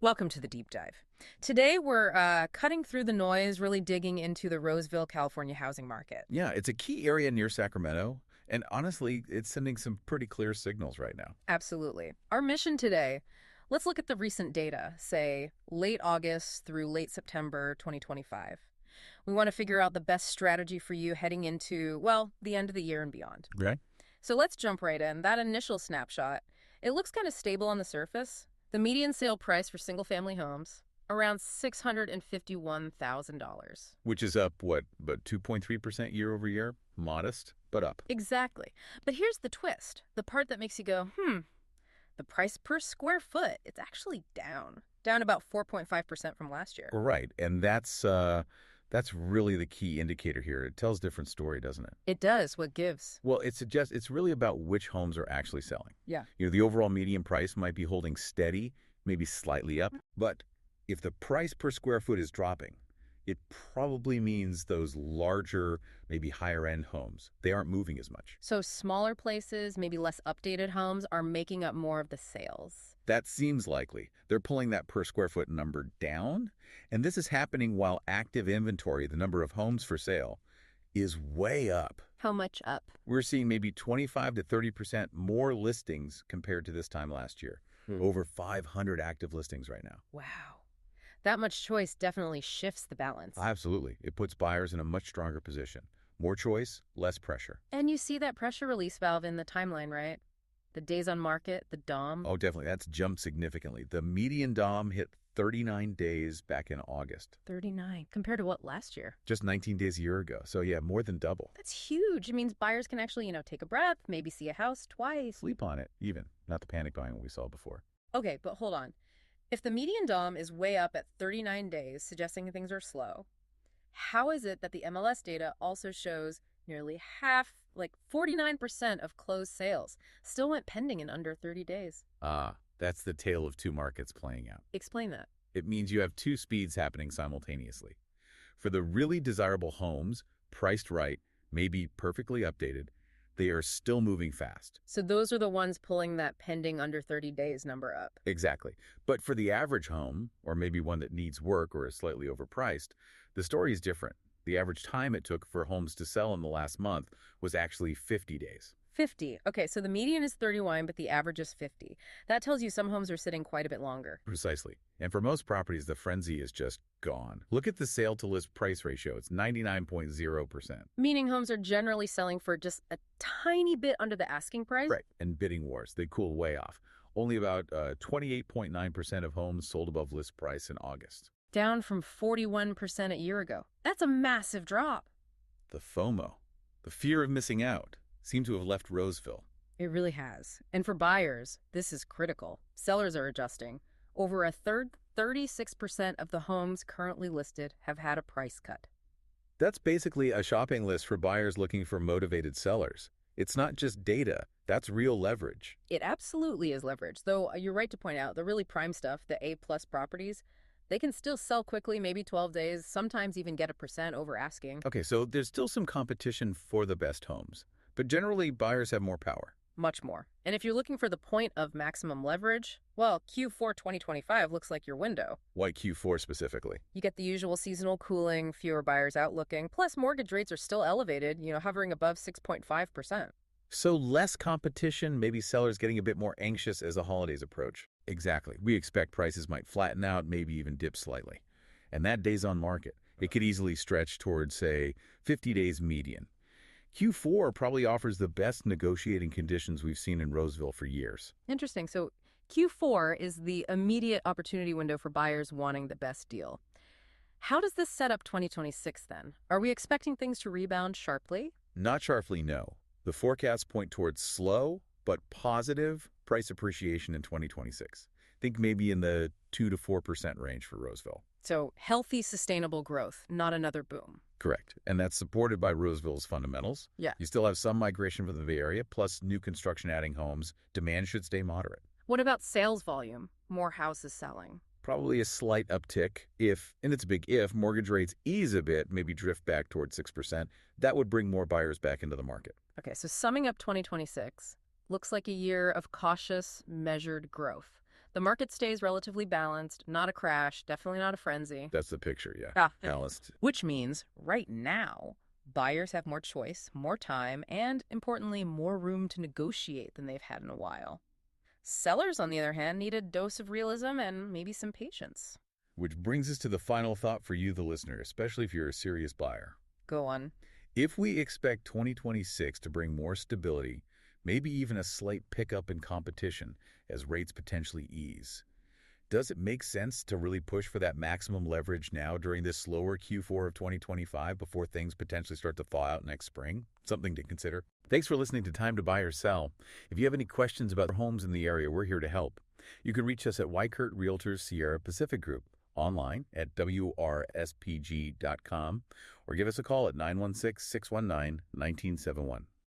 Welcome to the deep dive. Today we're cutting through the noise, really digging into the Roseville, California housing market. Yeah, it's a key area near Sacramento, and honestly, it's sending some pretty clear signals right now. Absolutely. Our mission today, let's look at the recent data, say late August through late September 2025. We want to figure out the best strategy for you heading into, well, the end of the year and beyond. Okay. So let's jump right in. That initial snapshot, it looks kind of stable on the surface. The median sale price for single-family homes, around $651,000. Which is up, what, about 2.3% year over year? Modest, but up. Exactly. But here's the twist, the part that makes you go, the price per square foot, it's actually down about 4.5% from last year. Right, and that's really the key indicator here. It tells a different story, doesn't it? It does, what gives. Well, it suggests it's really about which homes are actually selling. Yeah. The overall median price might be holding steady, maybe slightly up, but if the price per square foot is dropping, it probably means those larger, maybe higher-end homes, they aren't moving as much. So smaller places, maybe less updated homes, are making up more of the sales. That seems likely. They're pulling that per square foot number down, and this is happening while active inventory, the number of homes for sale, is way up. How much up? We're seeing maybe 25 to 30% more listings compared to this time last year. Over 500 active listings right now. Wow. That much choice definitely shifts the balance. Absolutely. It puts buyers in a much stronger position. More choice, less pressure. And you see that pressure release valve in the timeline, right? The days on market, the DOM. Oh, definitely. That's jumped significantly. The median DOM hit 39 days back in August. 39. Compared to what, last year? Just 19 days a year ago. So yeah, more than double. That's huge. It means buyers can actually, take a breath, maybe see a house twice. Sleep on it, even. Not the panic buying we saw before. Okay, but hold on. If the median DOM is way up at 39 days, suggesting things are slow, how is it that the MLS data also shows nearly half, like 49% of closed sales, still went pending in under 30 days? That's the tale of two markets playing out. Explain that. It means you have two speeds happening simultaneously. For the really desirable homes, priced right, maybe perfectly updated, they are still moving fast. So those are the ones pulling that pending under 30 days number up. Exactly. But for the average home, or maybe one that needs work or is slightly overpriced, the story is different. The average time it took for homes to sell in the last month was actually 50 days. 50. Okay, so the median is 31, but the average is 50. That tells you some homes are sitting quite a bit longer. Precisely. And for most properties, the frenzy is just gone. Look at the sale-to-list price ratio. It's 99.0%. Meaning homes are generally selling for just a tiny bit under the asking price? Right. And bidding wars, they cool way off. Only about 28.9% of homes sold above list price in August. Down from 41% a year ago. That's a massive drop. The FOMO, the fear of missing out, seem to have left Roseville. It really has. And for buyers, this is critical. Sellers are adjusting. Over a third, 36% of the homes currently listed have had a price cut. That's basically a shopping list for buyers looking for motivated sellers. It's not just data, that's real leverage. It absolutely is leverage, though you're right to point out the really prime stuff, the A-plus properties, they can still sell quickly, maybe 12 days, sometimes even get a percent over asking. Okay, so there's still some competition for the best homes, but generally buyers have more power. Much more. And if you're looking for the point of maximum leverage, well, Q4 2025 looks like your window. Why Q4 specifically? You get the usual seasonal cooling, fewer buyers out looking, plus mortgage rates are still elevated, hovering above 6.5%. So less competition, maybe sellers getting a bit more anxious as the holidays approach. Exactly. We expect prices might flatten out, maybe even dip slightly. And that days on market, it could easily stretch towards, say, 50 days median. Q4 probably offers the best negotiating conditions we've seen in Roseville for years. Interesting. So Q4 is the immediate opportunity window for buyers wanting the best deal. How does this set up 2026 then? Are we expecting things to rebound sharply? Not sharply, no. The forecasts point towards slow but positive price appreciation in 2026. Think maybe in the 2 to 4% range for Roseville. So healthy, sustainable growth, not another boom. Correct. And that's supported by Roseville's fundamentals. Yeah. You still have some migration from the Bay Area, plus new construction adding homes. Demand should stay moderate. What about sales volume? More houses selling. Probably a slight uptick if, and it's a big if, mortgage rates ease a bit, maybe drift back towards 6%. That would bring more buyers back into the market. Okay, so summing up 2026, looks like a year of cautious, measured growth. The market stays relatively balanced, not a crash, definitely not a frenzy. That's the picture, yeah. Ah, Balanced. which means right now, buyers have more choice, more time, and importantly, more room to negotiate than they've had in a while. Sellers, on the other hand, need a dose of realism and maybe some patience. Which brings us to the final thought for you, the listener, especially if you're a serious buyer. Go on. If we expect 2026 to bring more stability, maybe even a slight pickup in competition as rates potentially ease, does it make sense to really push for that maximum leverage now during this slower Q4 of 2025 before things potentially start to thaw out next spring? Something to consider. Thanks for listening to Time to Buy or Sell. If you have any questions about homes in the area, we're here to help. You can reach us at Weichert Realtors Sierra Pacific Group, online at wrspg.com, or give us a call at 916-619-1971.